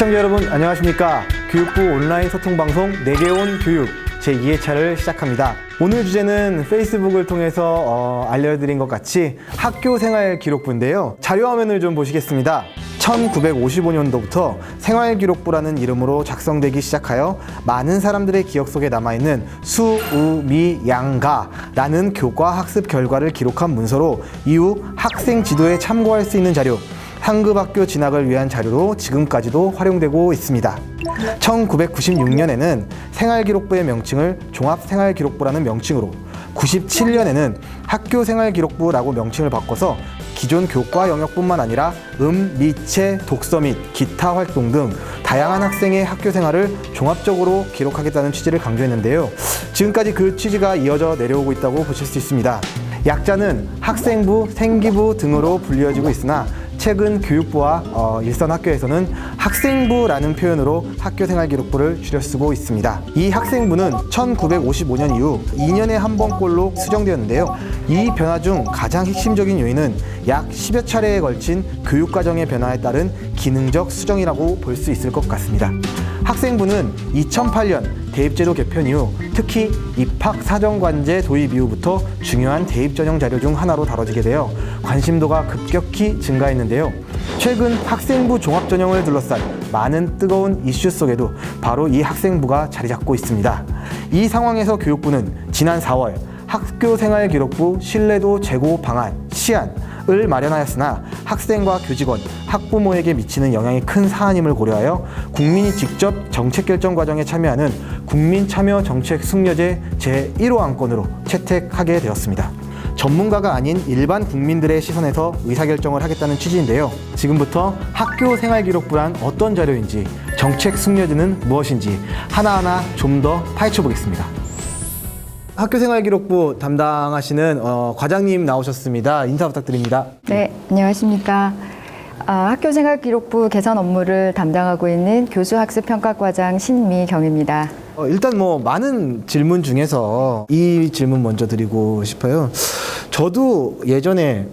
시청자 여러분 안녕하십니까. 교육부 온라인 소통방송 내게온 교육 제2회차를 시작합니다. 오늘 주제는 페이스북을 통해서 알려드린 것 같이 학교생활기록부인데요. 자료화면을 좀 보시겠습니다. 1955년도부터 생활기록부라는 이름으로 작성되기 시작하여 많은 사람들의 기억 속에 남아있는 수, 우, 미, 양, 가라는 교과 학습 결과를 기록한 문서로 이후 학생 지도에 참고할 수 있는 자료, 상급학교 진학을 위한 자료로 지금까지도 활용되고 있습니다. 1996년에는 생활기록부의 명칭을 종합생활기록부라는 명칭으로, 97년에는 학교생활기록부라고 명칭을 바꿔서 기존 교과 영역뿐만 아니라 미체, 독서 및 기타 활동 등 다양한 학생의 학교 생활을 종합적으로 기록하겠다는 취지를 강조했는데요. 지금까지 그 취지가 이어져 내려오고 있다고 보실 수 있습니다. 약자는 학생부, 생기부 등으로 불리어지고 있으나 최근 교육부와 일선학교에서는 학생부라는 표현으로 학교생활기록부를 줄여 쓰고 있습니다. 이 학생부는 1955년 이후 2년에 한 번꼴로 수정되었는데요. 이 변화 중 가장 핵심적인 요인은 약 10여 차례에 걸친 교육과정의 변화에 따른 기능적 수정이라고 볼 수 있을 것 같습니다. 학생부는 2008년 대입제도 개편 이후 특히 입학사정관제 도입 이후부터 중요한 대입전형 자료 중 하나로 다뤄지게 되어 관심도가 급격히 증가했는데요. 최근 학생부 종합전형을 둘러싼 많은 뜨거운 이슈 속에도 바로 이 학생부가 자리 잡고 있습니다. 이 상황에서 교육부는 지난 4월 학교생활기록부 신뢰도 제고 방안 시안을 마련하였으나 학생과 교직원, 학부모에게 미치는 영향이 큰 사안임을 고려하여 국민이 직접 정책 결정 과정에 참여하는 국민참여정책숙려제 제1호 안건으로 채택하게 되었습니다. 전문가가 아닌 일반 국민들의 시선에서 의사결정을 하겠다는 취지인데요. 지금부터 학교생활기록부란 어떤 자료인지, 정책숙려제는 무엇인지 하나하나 좀 더 파헤쳐 보겠습니다. 학교생활기록부 담당하시는 과장님 나오셨습니다. 인사 부탁드립니다. 네, 안녕하십니까. 학교생활기록부 개선 업무를 담당하고 있는 교수학습평가과장 신미경입니다. 일단 많은 질문 중에서 이 질문 먼저 드리고 싶어요. 저도 예전에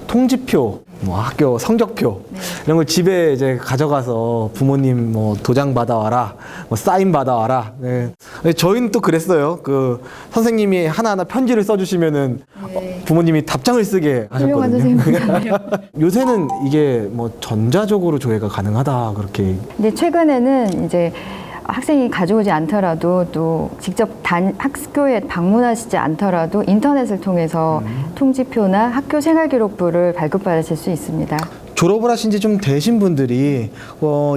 통지표, 학교 성적표 이런 걸 집에 이제 가져가서 부모님 도장 받아와라, 사인 받아와라. 네. 저희는 또 그랬어요. 선생님이 하나하나 편지를 써주시면은 부모님이 답장을 쓰게 훌륭한 하셨거든요. 선생님이세요. 요새는 이게 전자적으로 조회가 가능하다 그렇게. 근데 최근에는 이제 학생이 가져오지 않더라도 또 직접 학교에 방문하시지 않더라도 인터넷을 통해서 통지표나 학교 생활기록부를 발급받으실 수 있습니다. 졸업을 하신 지 좀 되신 분들이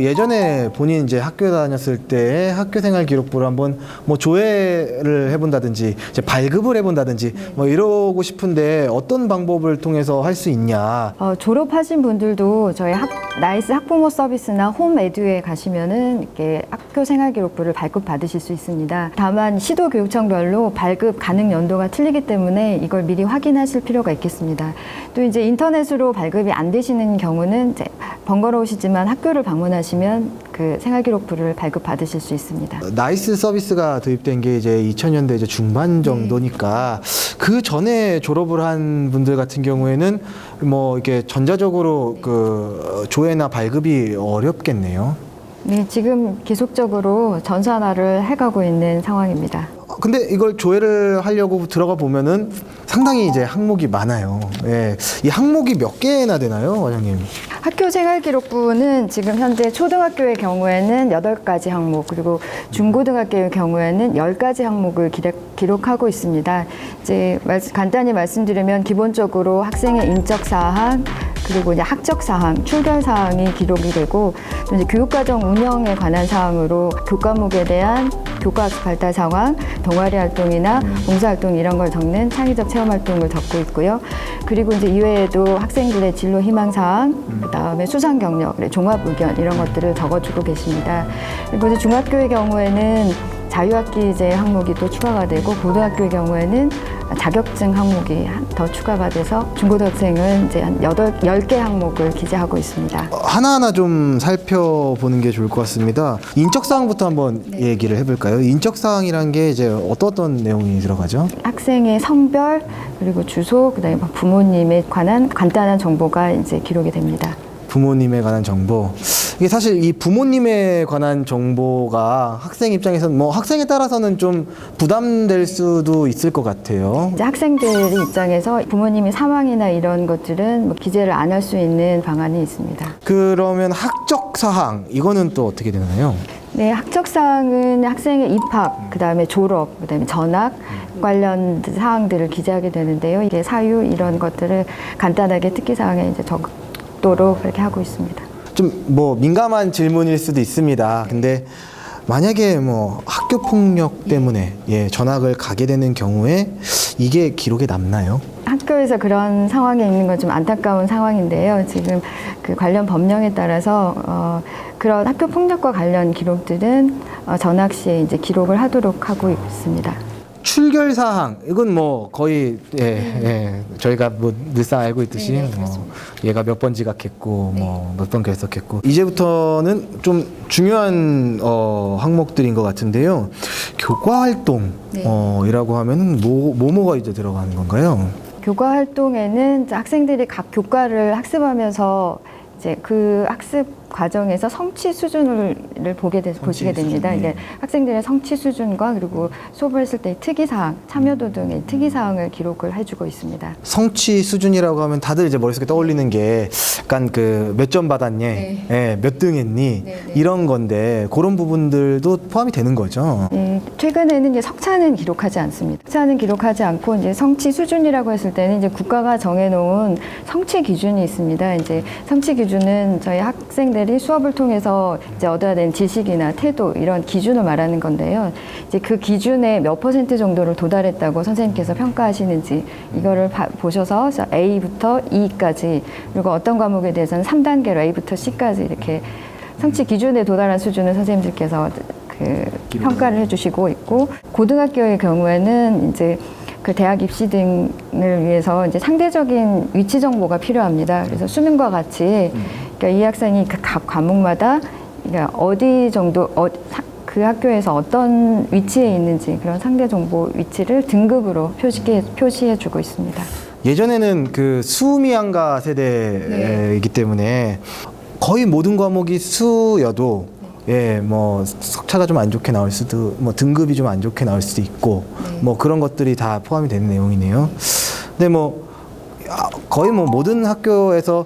예전에 본인 이제 학교 다녔을 때 학교생활 기록부를 한번 조회를 해본다든지 이제 발급을 해본다든지 이러고 싶은데 어떤 방법을 통해서 할 수 있냐? 졸업하신 분들도 저희 나이스 학부모 서비스나 홈에듀에 가시면은 이렇게 학교 생활기록부를 발급받으실 수 있습니다. 다만 시도교육청별로 발급 가능 연도가 틀리기 때문에 이걸 미리 확인하실 필요가 있겠습니다. 또 이제 인터넷으로 발급이 안 되시는 경우는 이제 번거로우시지만 학교를 방문하시면 그 생활기록부를 발급받으실 수 있습니다. 나이스 서비스가 도입된 게 이제 2000년대 이제 중반 정도니까 그 전에 졸업을 한 분들 같은 경우에는 이렇게 전자적으로 조회나 발급이 어렵겠네요. 네, 지금 계속적으로 전산화를 해가고 있는 상황입니다. 근데 이걸 조회를 하려고 들어가 보면은 상당히 이제 항목이 많아요. 예. 이 항목이 몇 개나 되나요, 과장님? 학교생활기록부는 지금 현재 초등학교의 경우에는 8가지 항목, 그리고 중고등학교의 경우에는 10가지 항목을 기록하고 있습니다. 이제 간단히 말씀드리면 기본적으로 학생의 인적 사항, 그리고 이제 학적 사항, 출결 사항이 기록이 되고, 또 이제 교육과정 운영에 관한 사항으로 교과목에 대한 교과학습 발달 상황, 동아리 활동이나 봉사활동 이런 걸 적는 창의적 체험 활동을 적고 있고요. 그리고 이제 이외에도 학생들의 진로 희망 사항, 그다음에 수상 경력, 종합 의견 이런 것들을 적어주고 계십니다. 그리고 이제 중학교의 경우에는 자유학기제 항목이 또 추가가 되고, 고등학교의 경우에는 자격증 항목이 더 추가가 돼서 중고등학생은 이제 한 10개 항목을 기재하고 있습니다. 하나하나 좀 살펴보는 게 좋을 것 같습니다. 인적사항부터 한번 얘기를 해볼까요? 인적사항이란 게 이제 어떤 내용이 들어가죠? 학생의 성별, 그리고 주소, 그다음에 부모님에 관한 간단한 정보가 이제 기록이 됩니다. 부모님에 관한 정보. 이게 사실 이 부모님에 관한 정보가 학생 입장에서는 뭐 학생에 따라서는 좀 부담될 수도 있을 것 같아요. 이제 학생들 입장에서 부모님이 사망이나 이런 것들은 뭐 기재를 안 할 수 있는 방안이 있습니다. 그러면 학적 사항 이거는 또 어떻게 되나요? 네, 학적사항은 학생의 입학, 그 다음에 졸업, 그 다음에 전학 관련 사항들을 기재하게 되는데요. 이게 사유 이런 것들을 간단하게 특기사항에 이제 적도록 그렇게 하고 있습니다. 좀 뭐 민감한 질문일 수도 있습니다. 근데 만약에 뭐 학교 폭력 때문에 전학을 가게 되는 경우에 이게 기록에 남나요? 학교에서 그런 상황에 있는 건 좀 안타까운 상황인데요. 지금 그 관련 법령에 따라서 그런 학교 폭력과 관련 기록들은 전학 시에 이제 기록을 하도록 하고 있습니다. 출결 사항 이건 뭐 거의 저희가 뭐 늘상 알고 있듯이 얘가 몇 번 지각했고 뭐 몇 번 결석했고 이제부터는 좀 중요한 항목들인 것 같은데요. 교과 활동이라고 하면은 뭐가 이제 들어가는 건가요? 교과 활동에는 이제 학생들이 각 교과를 학습하면서 이제 그 학습 과정에서 성취 수준을 보시게 됩니다. 이게 학생들의 성취 수준과 그리고 수업을 했을 때의 특이사항, 참여도 등의 특이사항을 기록을 해주고 있습니다. 성취 수준이라고 하면 다들 이제 머릿속에 떠올리는 게 약간 그 몇 점 받았니, 몇 등 했니 이런 건데 그런 부분들도 포함이 되는 거죠. 네, 최근에는 이제 석차는 기록하지 않습니다. 석차는 기록하지 않고 이제 성취 수준이라고 했을 때는 이제 국가가 정해놓은 성취 기준이 있습니다. 이제 성취 기준은 저희 학생들이 수업을 통해서 이제 얻어야 되는 지식이나 태도 이런 기준을 말하는 건데요. 이제 그 기준에 몇 % 정도를 도달했다고 선생님께서 평가하시는지 이거를 보셔서 A부터 E까지 그리고 어떤 과목에 대해서는 3단계로 A부터 C까지 이렇게 성취 기준에 도달한 수준을 선생님들께서 그 평가를 해주시고 있고 고등학교의 경우에는 이제 그 대학 입시 등을 위해서 이제 상대적인 위치 정보가 필요합니다. 그래서 수능과 같이 그러니까 이 학생이 각 과목마다 그러니까 어디 정도 그 학교에서 어떤 위치에 있는지 그런 상대 정보 위치를 등급으로 표시해주고 있습니다. 예전에는 그 수미양가 세대이기 때문에 거의 모든 과목이 수여도 뭐 석차가 좀 안 좋게 나올 수도, 뭐 등급이 좀 안 좋게 나올 수도 있고, 뭐 그런 것들이 다 포함이 되는 내용이네요. 근데 뭐 거의 뭐 모든 학교에서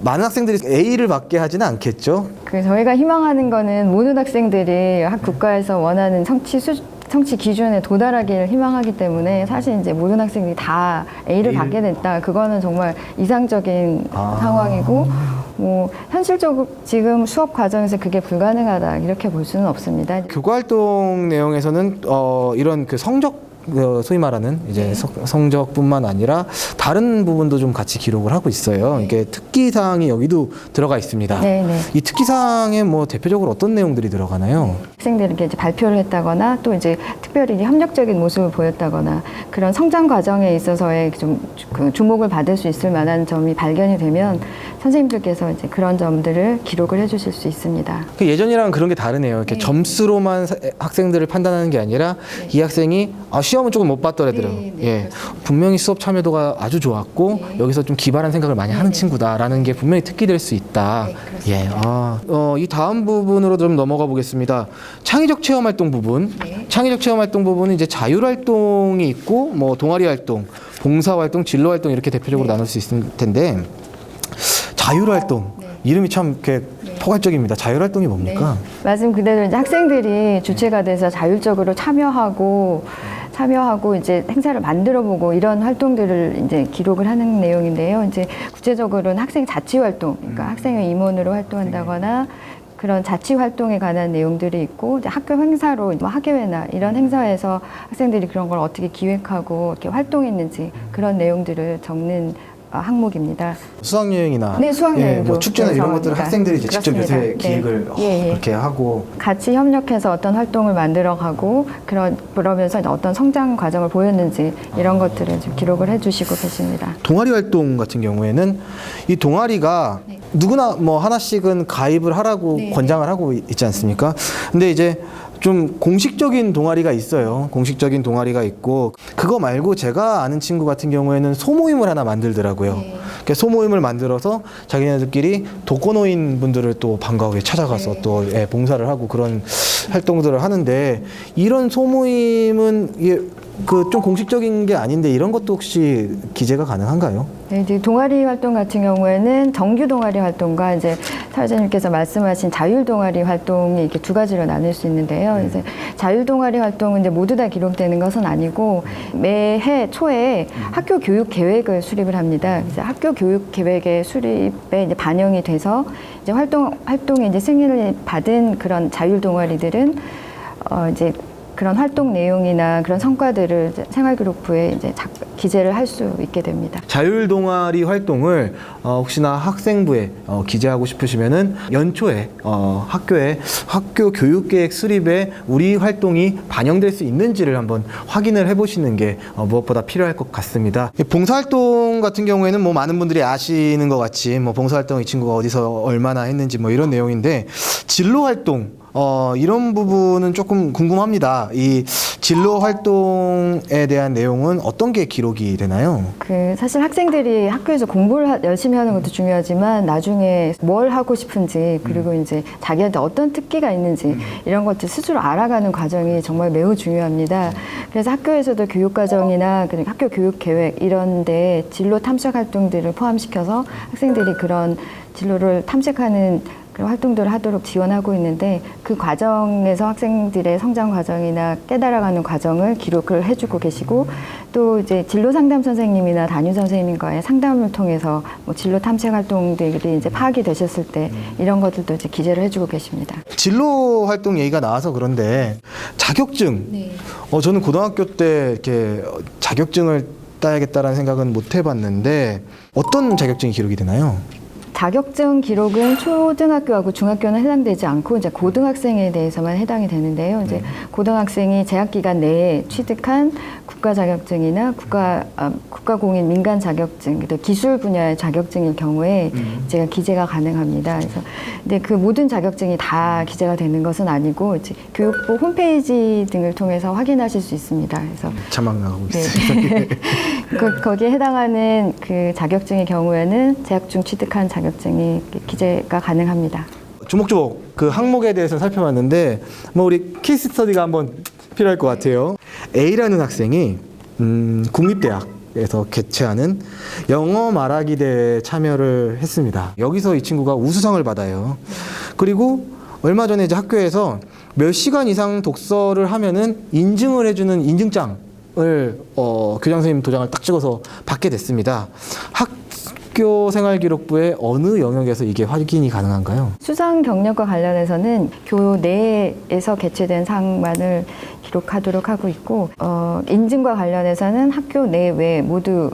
많은 학생들이 A를 받게 하지는 않겠죠. 저희가 희망하는 거는 모든 학생들이 학 국가에서 원하는 성취 기준에 도달하기를 희망하기 때문에 사실 이제 모든 학생들이 다 A를 받게 됐다. 그거는 정말 이상적인 상황이고 뭐 현실적으로 지금 수업 과정에서 그게 불가능하다 이렇게 볼 수는 없습니다. 교과 활동 내용에서는 이런 그 성적 소위 말하는 이제 성적뿐만 아니라 다른 부분도 좀 같이 기록을 하고 있어요. 이게 특기 사항이 여기도 들어가 있습니다. 이 특기 사항에 뭐 대표적으로 어떤 내용들이 들어가나요? 학생들에게 이제 발표를 했다거나 또 이제 특별히 협력적인 모습을 보였다거나 그런 성장 과정에 있어서의 좀 그 주목을 받을 수 있을 만한 점이 발견이 되면 선생님들께서 이제 그런 점들을 기록을 해주실 수 있습니다. 그 예전이랑 그런 게 다르네요. 이렇게 점수로만 학생들을 판단하는 게 아니라 이 학생이 시험은 조금 못 봤더라도 분명히 수업 참여도가 아주 좋았고 여기서 좀 기발한 생각을 많이 하는 친구다라는 게 분명히 특기될 수 있다. 이 다음 부분으로 좀 넘어가 보겠습니다. 창의적 체험 활동 부분. 창의적 체험 활동 부분은 이제 자율 활동이 있고 뭐 동아리 활동, 봉사 활동, 진로 활동 이렇게 대표적으로 나눌 수 있을 텐데 자율 활동 이름이 참 이렇게 포괄적입니다. 자율 활동이 뭡니까? 말씀 그대로 이제 학생들이 주체가 돼서 자율적으로 참여하고 이제 행사를 만들어보고 이런 활동들을 이제 기록을 하는 내용인데요. 이제 구체적으로는 학생 자치 활동, 그러니까 학생의 임원으로 활동한다거나 그런 자치 활동에 관한 내용들이 있고 이제 학교 행사로 뭐 학예회나 이런 행사에서 학생들이 그런 걸 어떻게 기획하고 이렇게 활동했는지 그런 내용들을 적는 항목입니다. 수학여행이나 수학여행도 뭐 축제나 이런 것들을 학생들이 이제 직접 그렇습니다. 요새 기획을 그렇게 하고 같이 협력해서 어떤 활동을 만들어가고 그러면서 어떤 성장 과정을 보였는지 이런 것들을 좀 기록을 해주시고 계십니다. 동아리 활동 같은 경우에는 이 동아리가 누구나 뭐 하나씩은 가입을 하라고 권장을 하고 있지 않습니까? 근데 이제 좀 공식적인 동아리가 있어요. 공식적인 동아리가 있고 그거 말고 제가 아는 친구 같은 경우에는 소모임을 하나 만들더라고요. 그러니까 소모임을 만들어서 자기네들끼리 독거노인 분들을 또 반가우게 찾아가서 또 봉사를 하고 그런 활동들을 하는데 이런 소모임은 그 좀 공식적인 게 아닌데 이런 것도 혹시 기재가 가능한가요? 네, 이제 동아리 활동 같은 경우에는 정규 동아리 활동과 이제 사회자님께서 말씀하신 자율 동아리 활동이 이렇게 두 가지로 나눌 수 있는데요. 이제 자율 동아리 활동은 이제 모두 다 기록되는 것은 아니고 매해 초에 학교 교육 계획을 수립을 합니다. 그래서 학교 교육 계획의 수립에 이제 반영이 돼서 이제 활동에 이제 승인을 받은 그런 자율 동아리들은 이제 그런 활동 내용이나 그런 성과들을 생활기록부에 이제 기재를 할 수 있게 됩니다. 자율 동아리 활동을 혹시나 학생부에 기재하고 싶으시면은 연초에 학교에 학교 교육계획 수립에 우리 활동이 반영될 수 있는지를 한번 확인을 해보시는 게 무엇보다 필요할 것 같습니다. 봉사활동 같은 경우에는 뭐 많은 분들이 아시는 것 같이 뭐 봉사활동 이 친구가 어디서 얼마나 했는지 뭐 이런 내용인데 진로활동 이런 부분은 조금 궁금합니다. 이 진로 활동에 대한 내용은 어떤 게 기록이 되나요? 사실 학생들이 학교에서 공부를 열심히 하는 것도 중요하지만 나중에 뭘 하고 싶은지 그리고 이제 자기한테 어떤 특기가 있는지 이런 것들 스스로 알아가는 과정이 정말 매우 중요합니다. 그래서 학교에서도 교육과정이나 학교 교육 계획 이런 데 진로 탐색 활동들을 포함시켜서 학생들이 그런 진로를 탐색하는 그런 활동들을 하도록 지원하고 있는데 그 과정에서 학생들의 성장 과정이나 깨달아가는 과정을 기록을 해주고 계시고 또 이제 진로 상담 선생님이나 담임 선생님과의 상담을 통해서 뭐 진로 탐색 활동들이 이제 파악이 되셨을 때 이런 것들도 이제 기재를 해주고 계십니다. 진로 활동 얘기가 나와서 그런데 자격증. 저는 고등학교 때 이렇게 자격증을 따야겠다라는 생각은 못 해봤는데 어떤 자격증이 기록이 되나요? 자격증 기록은 초등학교하고 중학교는 해당되지 않고 이제 고등학생에 대해서만 해당이 되는데요. 이제 고등학생이 재학 기간 내에 취득한 국가 자격증이나 국가공인 민간 자격증, 기술 분야의 자격증일 경우에 제가 기재가 가능합니다. 그래서 근데 그 모든 자격증이 다 기재가 되는 것은 아니고 이제 교육부 홈페이지 등을 통해서 확인하실 수 있습니다. 그래서 자막 나가고 있어요. 거기에 해당하는 그 자격증의 경우에는 재학 중 취득한 자격증이 기재가 가능합니다. 조목조목 그 항목에 대해서 살펴봤는데 뭐 우리 케이스 스터디가 한번 필요할 것 같아요. A라는 학생이 국립대학에서 개최하는 영어 말하기 대회에 참여를 했습니다. 여기서 이 친구가 우수상을 받아요. 그리고 얼마 전에 이제 학교에서 몇 시간 이상 독서를 하면은 인증을 해주는 인증장을 교장 선생님 도장을 딱 찍어서 받게 됐습니다. 학교 생활기록부의 어느 영역에서 이게 확인이 가능한가요? 수상 경력과 관련해서는 교내에서 개최된 상만을 기록하도록 하고 있고 인증과 관련해서는 학교 내외 모두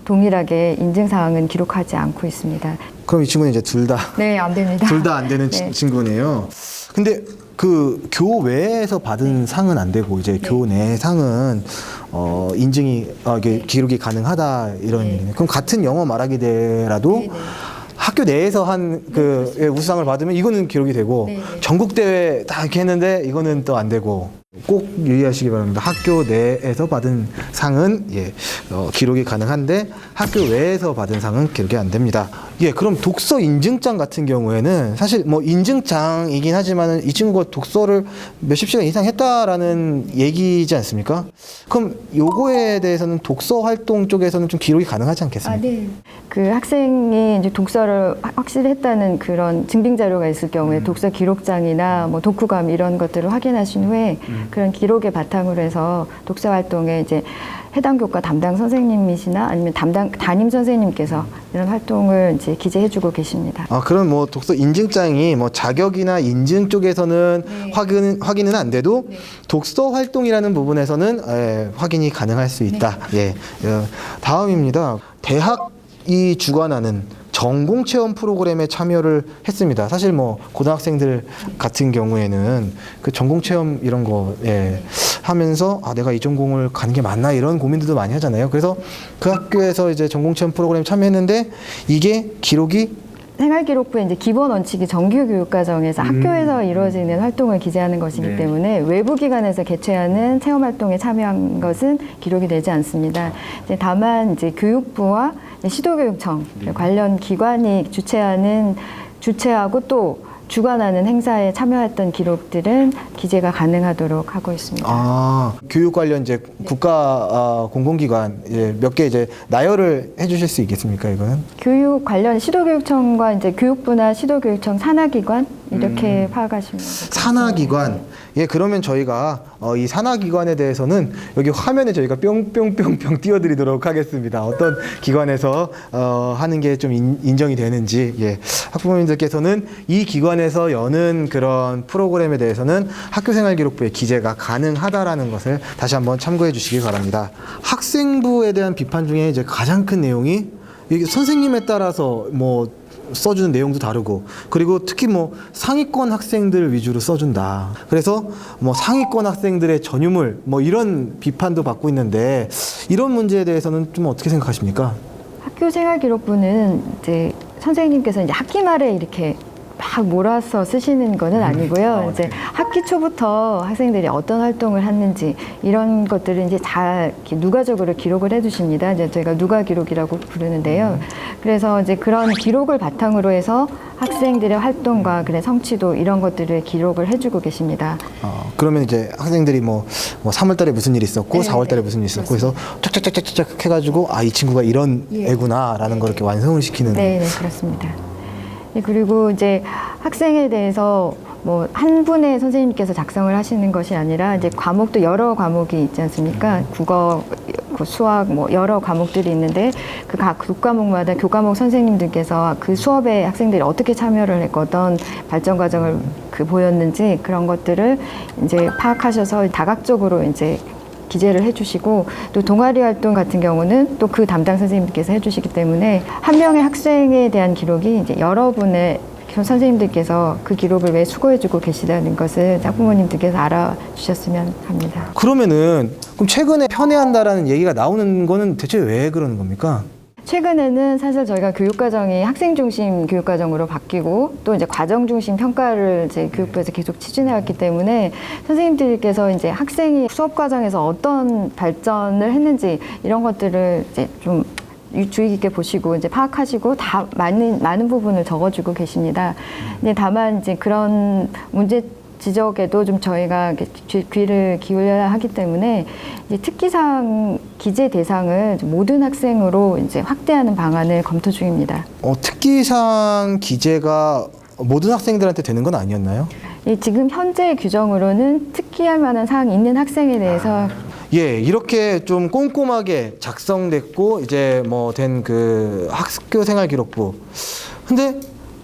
동일하게 인증 사항은 기록하지 않고 있습니다. 그럼 이 친구는 이제 둘 다 네, 안 됩니다. 둘 다 안 되는 네. 친구네요. 근데 그 교외에서 받은 상은 안 되고 이제 교내 상은 인증이 이게 기록이 가능하다 이런 얘기네. 그럼 같은 영어 말하기 대회라도 학교 내에서 한 그 우수상을 받으면 이거는 기록이 되고 전국 대회 다 이렇게 했는데 이거는 또 안 되고 꼭 유의하시기 바랍니다. 학교 내에서 받은 상은 기록이 가능한데 학교 외에서 받은 상은 기록이 안 됩니다. 그럼 독서 인증장 같은 경우에는 사실 뭐 인증장이긴 하지만은 이 친구가 독서를 몇십 시간 이상 했다라는 얘기지 않습니까? 그럼 요거에 대해서는 독서 활동 쪽에서는 좀 기록이 가능하지 않겠습니까? 네. 그 학생이 이제 독서를 확실히 했다는 그런 증빙 자료가 있을 경우에 독서 기록장이나 뭐 독후감 이런 것들을 확인하신 후에 그런 기록에 바탕으로 해서 독서 활동에 이제 해당 교과 담당 선생님이시나 아니면 담임 선생님께서 이런 활동을 이제 기재해주고 계십니다. 그럼 뭐 독서 인증장이 뭐 자격이나 인증 쪽에서는 확인은 안 돼도 독서 활동이라는 부분에서는 확인이 가능할 수 있다. 다음입니다. 대학이 주관하는 전공 체험 프로그램에 참여를 했습니다. 사실 뭐 고등학생들 같은 경우에는 그 전공 체험 이런 거 하면서 내가 이 전공을 가는 게 맞나 이런 고민들도 많이 하잖아요. 그래서 그 학교에서 이제 전공 체험 프로그램 참여했는데 이게 기록이 생활기록부의 이제 기본 원칙이 정규 교육 과정에서 학교에서 이루어지는 활동을 기재하는 것이기 네. 때문에 외부 기관에서 개최하는 체험 활동에 참여한 것은 기록이 되지 않습니다. 이제 다만 이제 교육부와 시도교육청 관련 기관이 주최하고 또 주관하는 행사에 참여했던 기록들은 기재가 가능하도록 하고 있습니다. 아, 교육 관련 이제 국가 공공기관 몇 개 이제 나열을 해주실 수 있겠습니까, 이거는? 교육 관련 시도교육청과 이제 교육부나 시도교육청 산하기관 이렇게 파악하시면 됩니다. 산하기관. 예, 그러면 저희가 이 산하기관에 대해서는 여기 화면에 저희가 뿅뿅뿅뿅 띄워드리도록 하겠습니다. 어떤 기관에서 하는 게 좀 인정이 되는지. 예, 학부모님들께서는 이 기관에서 여는 그런 프로그램에 대해서는 학교생활기록부에 기재가 가능하다라는 것을 다시 한번 참고해 주시기 바랍니다. 학생부에 대한 비판 중에 이제 가장 큰 내용이 이게 선생님에 따라서 뭐 써주는 내용도 다르고, 그리고 특히 뭐 상위권 학생들 위주로 써준다. 그래서 뭐 상위권 학생들의 전유물 뭐 이런 비판도 받고 있는데, 이런 문제에 대해서는 좀 어떻게 생각하십니까? 학교생활기록부는 이제 선생님께서 이제 학기 말에 이렇게 막 몰아서 쓰시는 거는 아니고요. 이제 학기 초부터 학생들이 어떤 활동을 했는지 이런 것들을 이제 잘 이렇게 누가적으로 기록을 해두십니다. 이제 저희가 누가 기록이라고 부르는데요. 그래서 이제 그런 기록을 바탕으로 해서 학생들의 활동과 그래 성취도 이런 것들을 기록을 해주고 계십니다. 그러면 이제 학생들이 뭐 3월 달에 무슨 일이 있었고, 네, 4월 달에 무슨 일이 있었고 해서 쫙쫙쫙쫙쫙 해가지고 이 친구가 이런 애구나라는 걸 이렇게 완성을 시키는. 네, 그렇습니다. 네, 그리고 이제 학생에 대해서 뭐 한 분의 선생님께서 작성을 하시는 것이 아니라 이제 과목도 여러 과목이 있지 않습니까? 국어, 수학 뭐 여러 과목들이 있는데 그 각 교과목마다 교과목 선생님들께서 그 수업에 학생들이 어떻게 참여를 했고 어떤 발전 과정을 보였는지 그런 것들을 이제 파악하셔서 다각적으로 이제 기재를 해주시고, 또 동아리 활동 같은 경우는 또 그 담당 선생님께서 해주시기 때문에 한 명의 학생에 대한 기록이 이제 여러분의 선생님들께서 그 기록을 왜 수고해주고 계시다는 것을 학부모님들께서 알아주셨으면 합니다. 그러면은 그럼 최근에 편애한다라는 얘기가 나오는 거는 대체 왜 그러는 겁니까? 최근에는 사실 저희가 교육과정이 학생 중심 교육과정으로 바뀌고 또 이제 과정 중심 평가를 이제 교육부에서 계속 추진해왔기 때문에 선생님들께서 이제 학생이 수업 과정에서 어떤 발전을 했는지 이런 것들을 이제 좀 주의 깊게 보시고 이제 파악하시고 다 많은 부분을 적어주고 계십니다. 근데 다만 이제 그런 문제 지적에도 좀 저희가 귀를 기울여야 하기 때문에 이제 특기사항 기재 대상을 모든 학생으로 이제 확대하는 방안을 검토 중입니다. 특기사항 기재가 모든 학생들한테 되는 건 아니었나요? 지금 현재 규정으로는 특기할 만한 사항이 있는 학생에 대해서 예, 이렇게 좀 꼼꼼하게 작성됐고 이제 뭐 된 그 학교생활기록부. 근데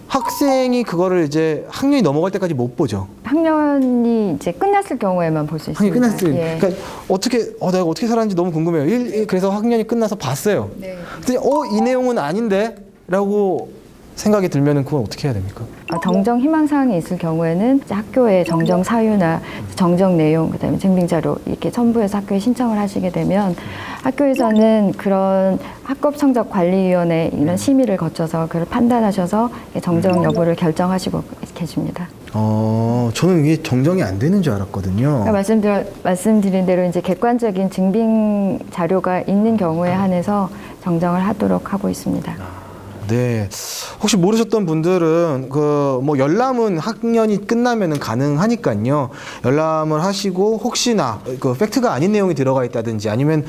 학생이 그거를 이제 학년이 넘어갈 때까지 못 보죠. 학년이 이제 끝났을 경우에만 볼 수 있습니다. 학년이 끝났을 때. 예. 그러니까 내가 어떻게 살았는지 너무 궁금해요. 그래서 학년이 끝나서 봤어요. 네. 근데 이 내용은 아닌데? 라고 생각이 들면은 그건 어떻게 해야 됩니까? 정정 희망 사항이 있을 경우에는 이제 학교에 정정 사유나 정정 내용, 그다음에 증빙 자료 이렇게 첨부해서 학교에 신청을 하시게 되면 학교에서는 그런 학급성적관리위원회 이런 심의를 거쳐서 그걸 판단하셔서 정정 여부를 결정하시고 계십니다. 저는 이게 정정이 안 되는 줄 알았거든요. 그러니까 말씀드린 대로 이제 객관적인 증빙 자료가 있는 경우에 한해서 정정을 하도록 하고 있습니다. 네. 혹시 모르셨던 분들은 뭐 열람은 학년이 끝나면은 가능하니까요. 열람을 하시고 혹시나 그 팩트가 아닌 내용이 들어가 있다든지 아니면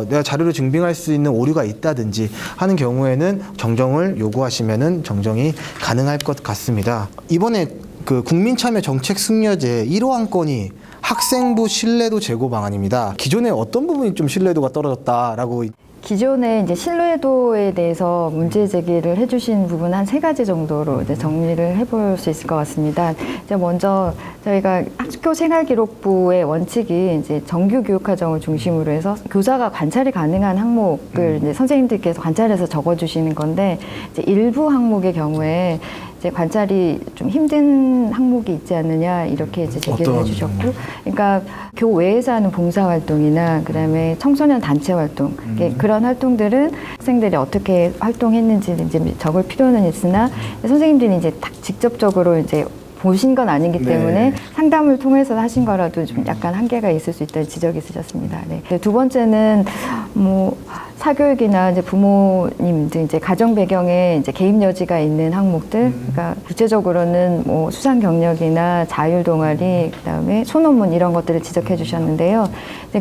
내가 자료를 증빙할 수 있는 오류가 있다든지 하는 경우에는 정정을 요구하시면은 정정이 가능할 것 같습니다. 이번에 그 국민참여 정책 승려제 1호 안건이 학생부 신뢰도 제고 방안입니다. 기존에 어떤 부분이 좀 신뢰도가 떨어졌다라고 기존에 이제 신뢰도에 대해서 문제 제기를 해주신 부분 한 3가지 정도로 이제 정리를 해볼 수 있을 것 같습니다. 이제 먼저 저희가 학교생활기록부의 원칙이 이제 정규 교육과정을 중심으로 해서 교사가 관찰이 가능한 항목을 이제 선생님들께서 관찰해서 적어주시는 건데 이제 일부 항목의 경우에 이제 관찰이 좀 힘든 항목이 있지 않느냐 이렇게 이제 제기를 해주셨고, 그러니까 교외에서 하는 봉사 활동이나 그다음에 청소년 단체 활동 그런 활동들은 학생들이 어떻게 활동했는지 이제 적을 필요는 있으나 선생님들이 이제 딱 직접적으로 이제 보신 건 아니기 때문에 상담을 통해서 하신 거라도 좀 약간 한계가 있을 수 있다는 지적이 있으셨습니다. 네. 두 번째는 뭐 사교육이나 이제 부모님들 이제 가정 배경에 이제 개입 여지가 있는 항목들, 그러니까 구체적으로는 뭐 수상 경력이나 자율 동아리, 그다음에 소논문 이런 것들을 지적해 주셨는데요.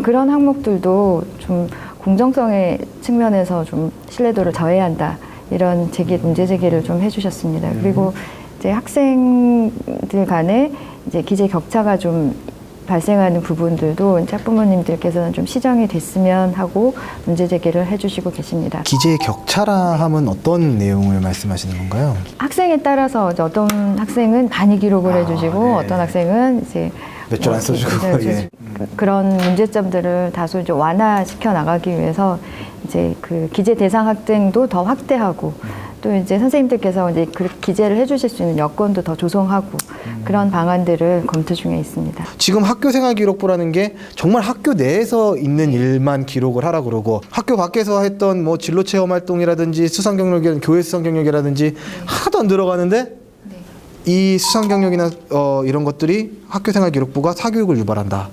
그런 항목들도 좀 공정성의 측면에서 좀 신뢰도를 저해야 한다 이런 문제 제기를 좀 해주셨습니다. 그리고 이제 학생들 간에 이제 기재 격차가 좀 발생하는 부분들도 이제 학부모님들께서는 좀 시정이 됐으면 하고 문제 제기를 해주시고 계십니다. 기재 격차라 하면 어떤 내용을 말씀하시는 건가요? 학생에 따라서 이제 어떤 학생은 많이 기록을 해주시고 어떤 학생은 이제 몇 줄 안 써주고 그런 문제점들을 다소 이제 완화시켜 나가기 위해서 이제 그 기재 대상 학생도 더 확대하고 또 이제 선생님들께서 이제 그 기재를 해주실 수 있는 여건도 더 조성하고 그런 방안들을 검토 중에 있습니다. 지금 학교생활기록부라는 게 정말 학교 내에서 있는 일만 기록을 하라 그러고 학교 밖에서 했던 뭐 진로체험 활동이라든지 수상경력이라든지 교회 수상경력이라든지 하나도 안 들어가는데 이 수상경력이나 이런 것들이 학교생활기록부가 사교육을 유발한다.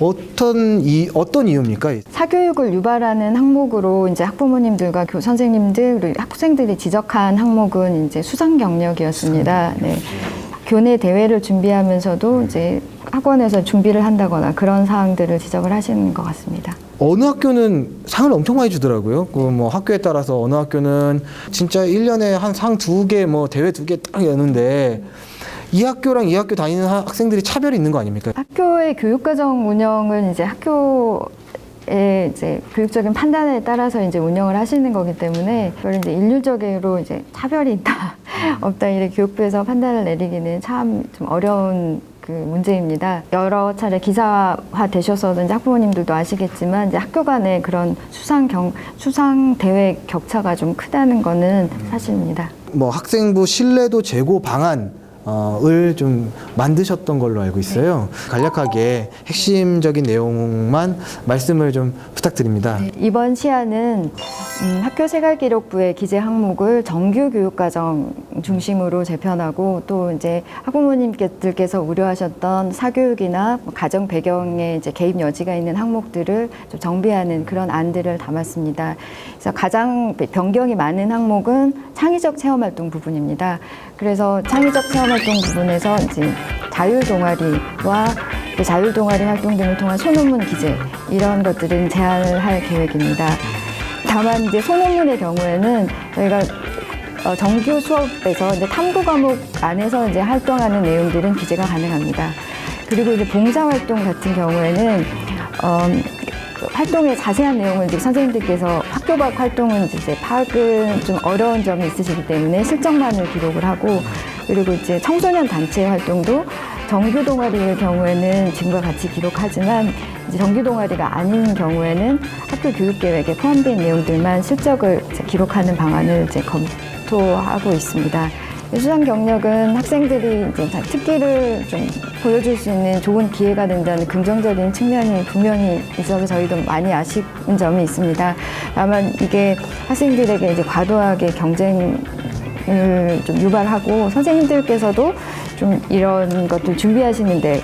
어떤 이유입니까? 사교육을 유발하는 항목으로 이제 학부모님들과 선생님들 그리고 학생들이 지적한 항목은 이제 수상 경력이었습니다. 네. 교내 대회를 준비하면서도 이제 학원에서 준비를 한다거나 그런 사항들을 지적을 하시는 것 같습니다. 어느 학교는 상을 엄청 많이 주더라고요. 그 뭐 학교에 따라서 어느 학교는 진짜 1년에 한 상 2개, 뭐 대회 2개 딱 여는데 이 학교랑 이 학교 다니는 학생들이 차별이 있는 거 아닙니까? 학교의 교육과정 운영은 이제 학교의 이제 교육적인 판단에 따라서 이제 운영을 하시는 거기 때문에 그걸 이제 일률적으로 이제 차별이 있다, 없다 이렇게 교육부에서 판단을 내리기는 참 좀 어려운 그 문제입니다. 여러 차례 기사화 되셔서 이제 학부모님들도 아시겠지만 이제 학교 간의 그런 수상 대회 격차가 좀 크다는 거는 사실입니다. 뭐 학생부 신뢰도 제고 방안을 좀 만드셨던 걸로 알고 있어요. 간략하게 핵심적인 내용만 말씀을 좀 부탁드립니다. 네, 이번 시안은 학교생활기록부의 기재 항목을 정규 교육과정 중심으로 재편하고 또 이제 학부모님들께서 우려하셨던 사교육이나 가정 배경에 이제 개입 여지가 있는 항목들을 좀 정비하는 그런 안들을 담았습니다. 그래서 가장 변경이 많은 항목은 창의적 체험활동 부분입니다. 그래서 창의적 체험활동 부분에서 이제 자율동아리와 그 자율동아리 활동 등을 통한 소논문 기재 이런 것들은 제한을 할 계획입니다. 다만 이제 소논문의 경우에는 저희가 정규 수업에서 이제 탐구 과목 안에서 이제 활동하는 내용들은 기재가 가능합니다. 그리고 이제 봉사활동 같은 경우에는 활동의 자세한 내용을 이제 선생님들께서 학교 밖 활동은 이제 파악은 좀 어려운 점이 있으시기 때문에 실적만을 기록을 하고 그리고 이제 청소년 단체 활동도 정규 동아리의 경우에는 지금과 같이 기록하지만 이제 정규 동아리가 아닌 경우에는 학교 교육 계획에 포함된 내용들만 실적을 이제 기록하는 방안을 이제 검토하고 있습니다. 수상 경력은 학생들이 이제 특기를 좀 보여줄 수 있는 좋은 기회가 된다는 긍정적인 측면이 분명히 있어서 저희도 많이 아쉬운 점이 있습니다. 다만 이게 학생들에게 이제 과도하게 경쟁을 좀 유발하고 선생님들께서도 좀 이런 것들 준비하시는데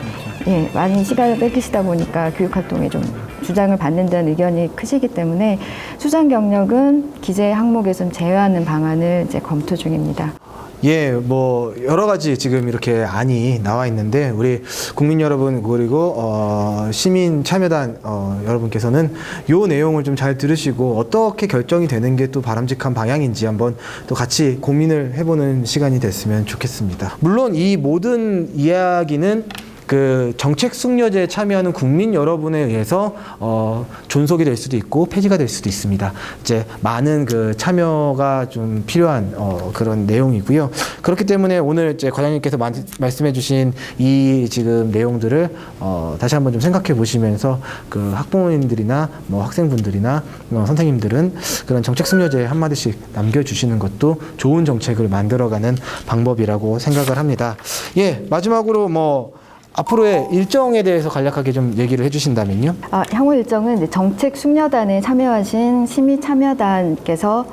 많이 시간을 뺏기시다 보니까 교육 활동에 좀 주장을 받는다는 의견이 크시기 때문에 수상 경력은 기재 항목에서 제외하는 방안을 이제 검토 중입니다. 예, 뭐 여러 가지 지금 이렇게 안이 나와 있는데 우리 국민 여러분 그리고 시민 참여단 여러분께서는 요 내용을 좀 잘 들으시고 어떻게 결정이 되는 게 또 바람직한 방향인지 한번 또 같이 고민을 해보는 시간이 됐으면 좋겠습니다. 물론 이 모든 이야기는 그 정책 숙려제에 참여하는 국민 여러분에 의해서 존속이 될 수도 있고 폐지가 될 수도 있습니다. 이제 많은 그 참여가 좀 필요한 그런 내용이고요. 그렇기 때문에 오늘 이제 과장님께서 말씀해주신 이 지금 내용들을 다시 한번 좀 생각해 보시면서 그 학부모님들이나 뭐 학생분들이나 선생님들은 그런 정책 숙려제에 한마디씩 남겨주시는 것도 좋은 정책을 만들어가는 방법이라고 생각을 합니다. 예, 마지막으로 뭐 앞으로의 일정에 대해서 간략하게 좀 얘기를 해주신다면요. 향후 일정은 이제 정책 숙려단에 참여하신 시민 참여단께서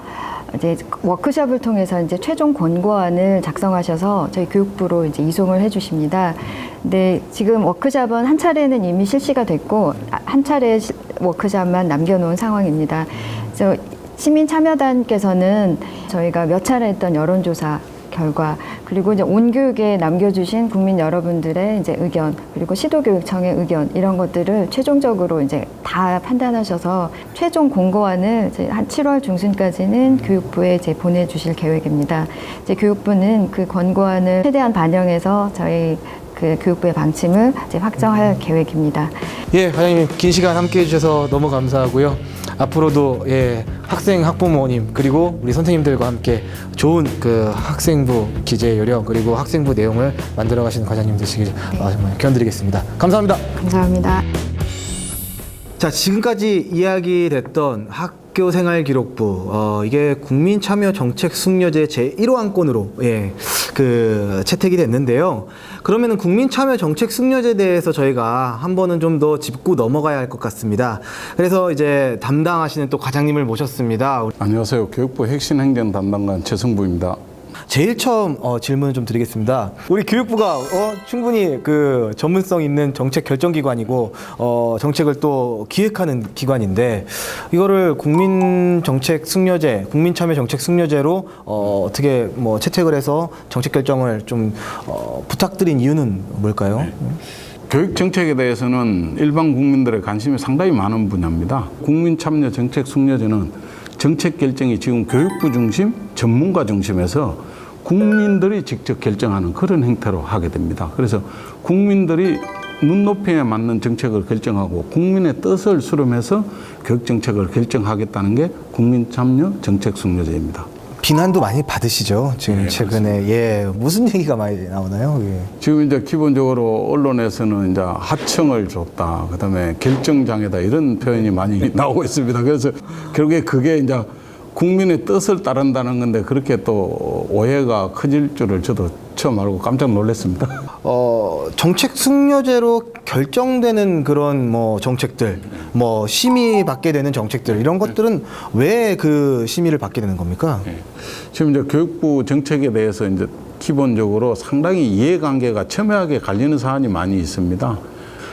이제 워크숍을 통해서 이제 최종 권고안을 작성하셔서 저희 교육부로 이제 이송을 해주십니다. 근데 지금 워크숍은 한 차례는 이미 실시가 됐고 한 차례 워크숍만 남겨놓은 상황입니다. 그래서 시민 참여단께서는 저희가 몇 차례 했던 여론조사 결과 그리고 이제 온 교육에 남겨주신 국민 여러분들의 이제 의견 그리고 시도교육청의 의견 이런 것들을 최종적으로 이제 다 판단하셔서 최종 공고안을 이제 한 7월 중순까지는 교육부에 이제 보내주실 계획입니다. 이제 교육부는 그 권고안을 최대한 반영해서 저희 그 교육부의 방침을 이제 확정할 계획입니다. 예, 과장님 긴 시간 함께 해주셔서 너무 감사하고요. 앞으로도 예, 학생, 학부모님 그리고 우리 선생님들과 함께 좋은 그 학생부 기재 요령 그리고 학생부 내용을 만들어 가시는 과장님 되시길 정말 기원드리겠습니다. 감사합니다. 감사합니다. 자, 지금까지 이야기됐던 학교생활기록부 이게 국민참여정책숙려제 제1호안건으로 그 채택이 됐는데요. 그러면은 국민참여정책숙려제에 대해서 저희가 한 번은 좀 더 짚고 넘어가야 할 것 같습니다. 그래서 이제 담당하시는 또 과장님을 모셨습니다. 안녕하세요. 교육부 혁신행정 담당관 최승부입니다. 제일 처음 질문을 좀 드리겠습니다. 우리 교육부가 충분히 그 전문성 있는 정책 결정기관이고 정책을 또 기획하는 기관인데 이거를 국민참여정책숙려제로 어떻게 뭐 채택을 해서 정책 결정을 좀 부탁드린 이유는 뭘까요? 교육 정책에 대해서는 일반 국민들의 관심이 상당히 많은 분야입니다. 국민참여정책숙려제는 정책 결정이 지금 교육부 중심, 전문가 중심에서 국민들이 직접 결정하는 그런 형태로 하게 됩니다. 그래서 국민들이 눈높이에 맞는 정책을 결정하고 국민의 뜻을 수렴해서 교육 정책을 결정하겠다는 게 국민참여정책숙려제입니다. 비난도 많이 받으시죠? 지금 네, 최근에 무슨 얘기가 많이 나오나요? 지금 이제 기본적으로 언론에서는 이제 하청을 줬다, 그다음에 결정장애다 이런 표현이 많이 나오고 있습니다. 그래서 결국에 그게 이제 국민의 뜻을 따른다는 건데 그렇게 또 오해가 커질 줄을 저도 처음 알고 깜짝 놀랐습니다. 정책 숙려제로 결정되는 그런 뭐 정책들, 뭐 심의 받게 되는 정책들 이런 것들은 왜 그 심의를 받게 되는 겁니까? 지금 이제 교육부 정책에 대해서 이제 기본적으로 상당히 이해관계가 첨예하게 갈리는 사안이 많이 있습니다.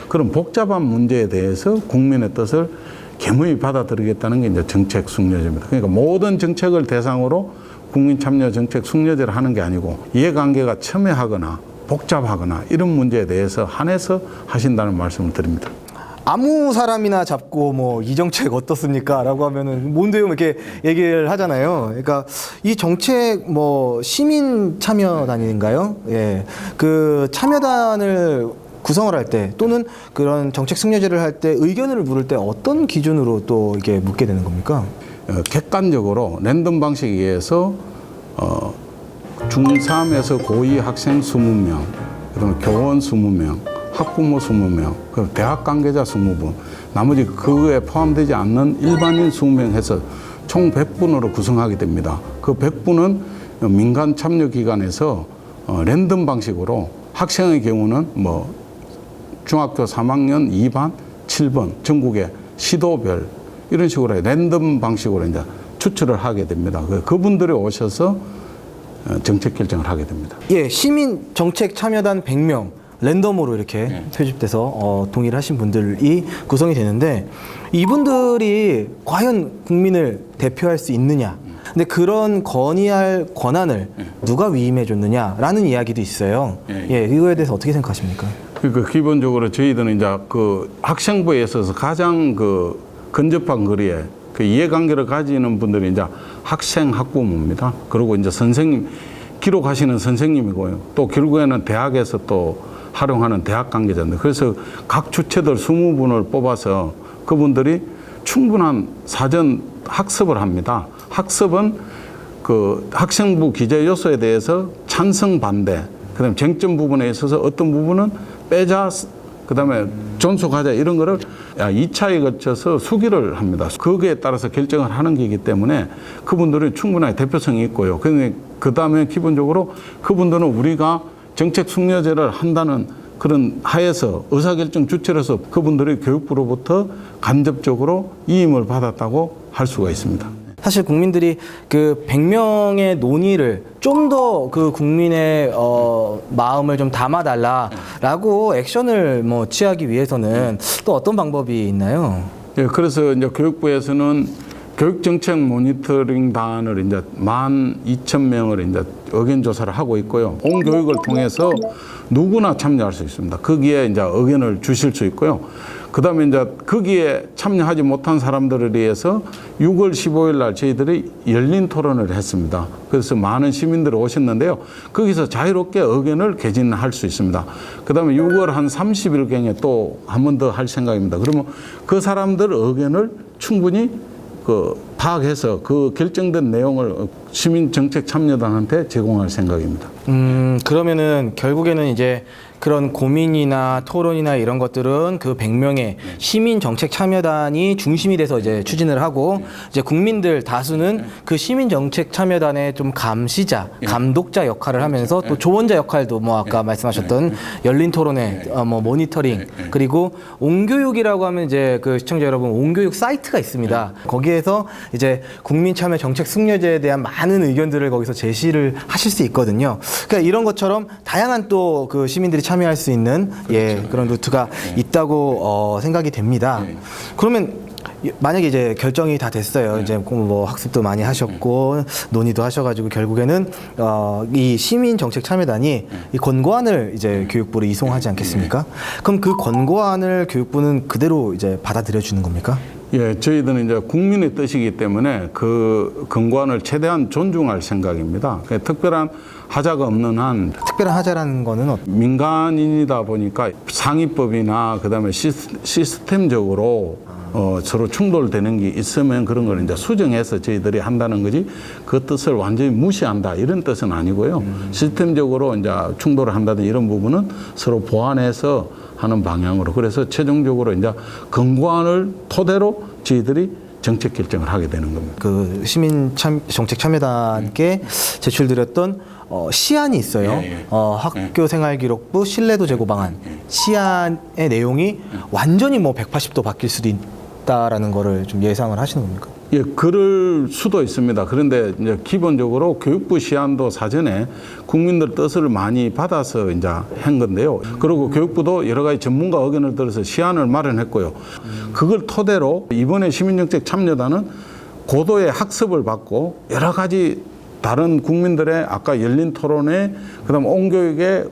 그런 복잡한 문제에 대해서 국민의 뜻을 겸허히 받아들이겠다는 게 이제 정책 숙려제입니다. 그러니까 모든 정책을 대상으로 국민참여정책숙려제를 하는 게 아니고 이해관계가 첨예하거나 복잡하거나 이런 문제에 대해서 한해서 하신다는 말씀을 드립니다. 아무 사람이나 잡고 뭐 이 정책 어떻습니까? 라고 하면은 뭔데요? 이렇게 얘기를 하잖아요. 그러니까 이 정책 뭐 시민 참여단인가요? 그 참여단을 구성을 할 때 또는 그런 정책 숙려제를 할 때 의견을 물을 때 어떤 기준으로 또 이게 묻게 되는 겁니까? 객관적으로 랜덤 방식에 의해서 중3에서 고2 학생 20명, 그다음에 교원 20명, 학부모 20명, 그리고 대학 관계자 20분, 나머지 그거에 포함되지 않는 일반인 20명 해서 총 100분으로 구성하게 됩니다. 그 100분은 민간 참여기관에서 랜덤 방식으로 학생의 경우는 뭐 중학교 3학년 2반, 7번 전국의 시도별 이런 식으로 랜덤 방식으로 이제 추출을 하게 됩니다. 그분들이 오셔서 정책 결정을 하게 됩니다. 시민 정책 참여단 100명 랜덤으로 이렇게 표집돼서 동의를 하신 분들이 구성이 되는데 이분들이 과연 국민을 대표할 수 있느냐? 근데 그런 건의할 권한을 누가 위임해 줬느냐라는 이야기도 있어요. 이거에 대해서 어떻게 생각하십니까? 그러니까 기본적으로 저희들은 이제 그 학생부에 있어서 가장 그 근접한 거리에 그 이해관계를 가지는 분들이 이제 학생, 학부모입니다. 그리고 이제 선생님, 기록하시는 선생님이고요. 또 결국에는 대학에서 또 활용하는 대학 관계자인데 그래서 각 주체들 20분을 뽑아서 그분들이 충분한 사전 학습을 합니다. 학습은 그 학생부 기재 요소에 대해서 찬성 반대, 그다음에 쟁점 부분에 있어서 어떤 부분은 빼자, 그다음에 존속하자 이런 거를 2차에 거쳐서 수기를 합니다. 거기에 따라서 결정을 하는 게이기 때문에 그분들은 충분하게 대표성이 있고요. 그다음에 기본적으로 그분들은 우리가 정책 숙려제를 한다는 그런 하에서 의사결정 주체로서 그분들이 교육부로부터 간접적으로 이임을 받았다고 할 수가 있습니다. 사실 국민들이 그 100명의 논의를 좀 더 그 국민의 마음을 좀 담아달라라고 액션을 뭐 취하기 위해서는 또 어떤 방법이 있나요? 예, 그래서 이제 교육부에서는 교육정책 모니터링단을 이제 12,000명을 이제 의견 조사를 하고 있고요. 온 교육을 통해서 누구나 참여할 수 있습니다. 거기에 이제 의견을 주실 수 있고요. 그다음에 이제 거기에 참여하지 못한 사람들을 위해서 6월 15일 날 저희들이 열린 토론을 했습니다. 그래서 많은 시민들이 오셨는데요. 거기서 자유롭게 의견을 개진할 수 있습니다. 그다음에 6월 한 30일경에 또 한 번 더 할 생각입니다. 그러면 그 사람들 의견을 충분히 파악해서 그 결정된 내용을 시민정책참여단한테 제공할 생각입니다. 그러면은 결국에는 이제 그런 고민이나 토론이나 이런 것들은 그 100명의 시민 정책 참여단이 중심이 돼서 이제 추진을 하고 이제 국민들 다수는 그 시민 정책 참여단의 좀 감시자, 감독자 역할을 하면서 또 조언자 역할도 뭐 아까 말씀하셨던 열린 토론회, 뭐 모니터링 그리고 온교육이라고 하면 이제 그 시청자 여러분 온교육 사이트가 있습니다. 거기에서 이제 국민 참여 정책 숙려제에 대한 많은 의견들을 거기서 제시를 하실 수 있거든요. 그러니까 이런 것처럼 다양한 또 그 시민들이 참여할 수 있는 그런 루트가 있다고 생각이 됩니다. 그러면 만약에 이제 결정이 다 됐어요. 이제 뭐 학습도 많이 하셨고 논의도 하셔가지고 결국에는 이 시민 정책 참여단이 이 권고안을 이제 교육부로 이송하지 않겠습니까? 그럼 그 권고안을 교육부는 그대로 이제 받아들여 주는 겁니까? 예, 저희들은 이제 국민의 뜻이기 때문에 그 권고안을 최대한 존중할 생각입니다. 특별한 하자가 없는 한 특별한 하자라는 거는 민간인이다 보니까 상위법이나 그다음에 시스템적으로 서로 충돌되는 게 있으면 그런 걸 이제 수정해서 저희들이 한다는 거지 그 뜻을 완전히 무시한다 이런 뜻은 아니고요. 시스템적으로 이제 충돌을 한다든지 이런 부분은 서로 보완해서 하는 방향으로 그래서 최종적으로 이제 권고안을 토대로 저희들이 정책 결정을 하게 되는 겁니다. 그 시민 정책 참여단께 제출드렸던 시안이 있어요. 학교생활기록부 신뢰도 제고 방안. 시안의 내용이 완전히 뭐 180도 바뀔 수도 있다라는 거를 좀 예상을 하시는 겁니까? 예, 그럴 수도 있습니다. 그런데 이제 기본적으로 교육부 시안도 사전에 국민들 뜻을 많이 받아서 이제 한 건데요. 그리고 교육부도 여러 가지 전문가 의견을 들어서 시안을 마련했고요. 그걸 토대로 이번에 시민정책 참여단은 고도의 학습을 받고 여러 가지 다른 국민들의 아까 열린 토론회, 그다음 온교육의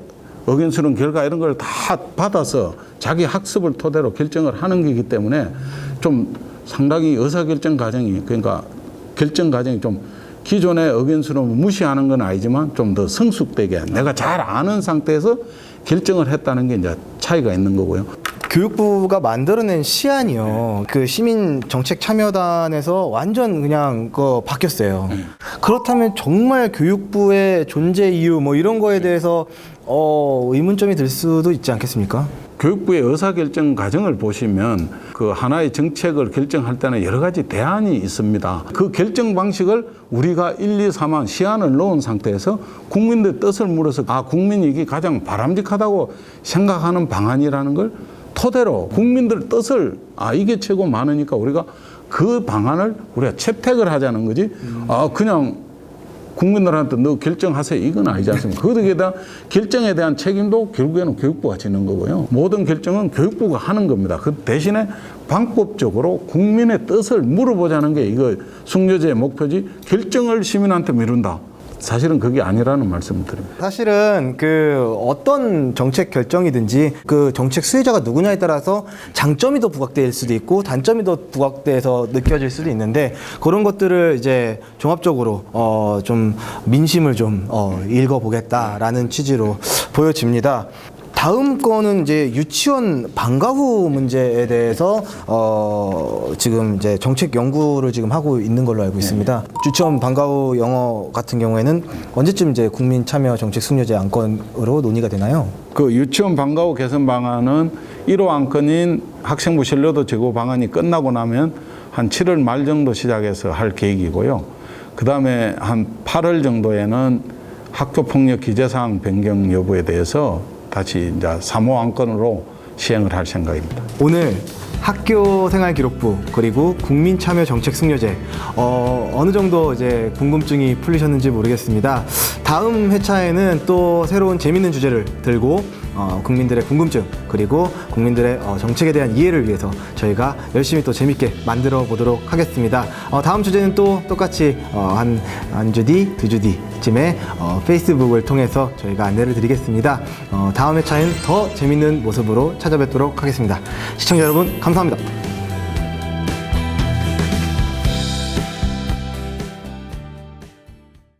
의견 수렴 결과 이런 걸 다 받아서 자기 학습을 토대로 결정을 하는 거기 때문에 좀 상당히 의사결정 과정이 그러니까 결정 과정이 좀 기존의 의견 수렴을 무시하는 건 아니지만 좀 더 성숙되게 내가 잘 아는 상태에서 결정을 했다는 게 이제 차이가 있는 거고요. 교육부가 만들어낸 시안이요. 그 시민 정책 참여단에서 완전 그냥 바뀌었어요. 그렇다면 정말 교육부의 존재 이유 뭐 이런 거에 대해서 의문점이 들 수도 있지 않겠습니까? 교육부의 의사결정 과정을 보시면 그 하나의 정책을 결정할 때는 여러 가지 대안이 있습니다. 그 결정 방식을 우리가 1, 2, 3안 시안을 넣은 상태에서 국민들 뜻을 물어서 국민이 이게 가장 바람직하다고 생각하는 방안이라는 걸 토대로 국민들 뜻을 이게 최고 많으니까 우리가 그 방안을 우리가 채택을 하자는 거지 그냥 국민들한테 너 결정하세요 이건 아니지 않습니까? 거기에 대한 결정에 대한 책임도 결국에는 교육부가 지는 거고요. 모든 결정은 교육부가 하는 겁니다. 그 대신에 방법적으로 국민의 뜻을 물어보자는 게 이거 숙려제의 목표지 결정을 시민한테 미룬다. 사실은 그게 아니라는 말씀을 드립니다. 사실은 그 어떤 정책 결정이든지 그 정책 수혜자가 누구냐에 따라서 장점이 더 부각될 수도 있고 단점이 더 부각돼서 느껴질 수도 있는데 그런 것들을 이제 종합적으로 좀 민심을 좀 읽어보겠다라는 취지로 보여집니다. 다음 거는 이제 유치원 방과 후 문제에 대해서 지금 이제 정책 연구를 지금 하고 있는 걸로 알고 있습니다. 유치원 방과 후 영어 같은 경우에는 언제쯤 이제 국민 참여 정책 숙려제 안건으로 논의가 되나요? 그 유치원 방과 후 개선 방안은 1호 안건인 학생부 신뢰도 제고 방안이 끝나고 나면 한 7월 말 정도 시작해서 할 계획이고요. 그 다음에 한 8월 정도에는 학교폭력 기재사항 변경 여부에 대해서 다시 이제 3호 안건으로 시행을 할 생각입니다. 오늘 학교생활기록부 그리고 국민참여정책 숙려제 어느 정도 이제 궁금증이 풀리셨는지 모르겠습니다. 다음 회차에는 또 새로운 재밌는 주제를 들고 국민들의 궁금증 그리고 국민들의 정책에 대한 이해를 위해서 저희가 열심히 또 재밌게 만들어 보도록 하겠습니다. 다음 주제는 또 똑같이 한 주 뒤, 2주 뒤쯤에 페이스북을 통해서 저희가 안내를 드리겠습니다. 다음 회차엔 더 재밌는 모습으로 찾아뵙도록 하겠습니다. 시청자 여러분 감사합니다.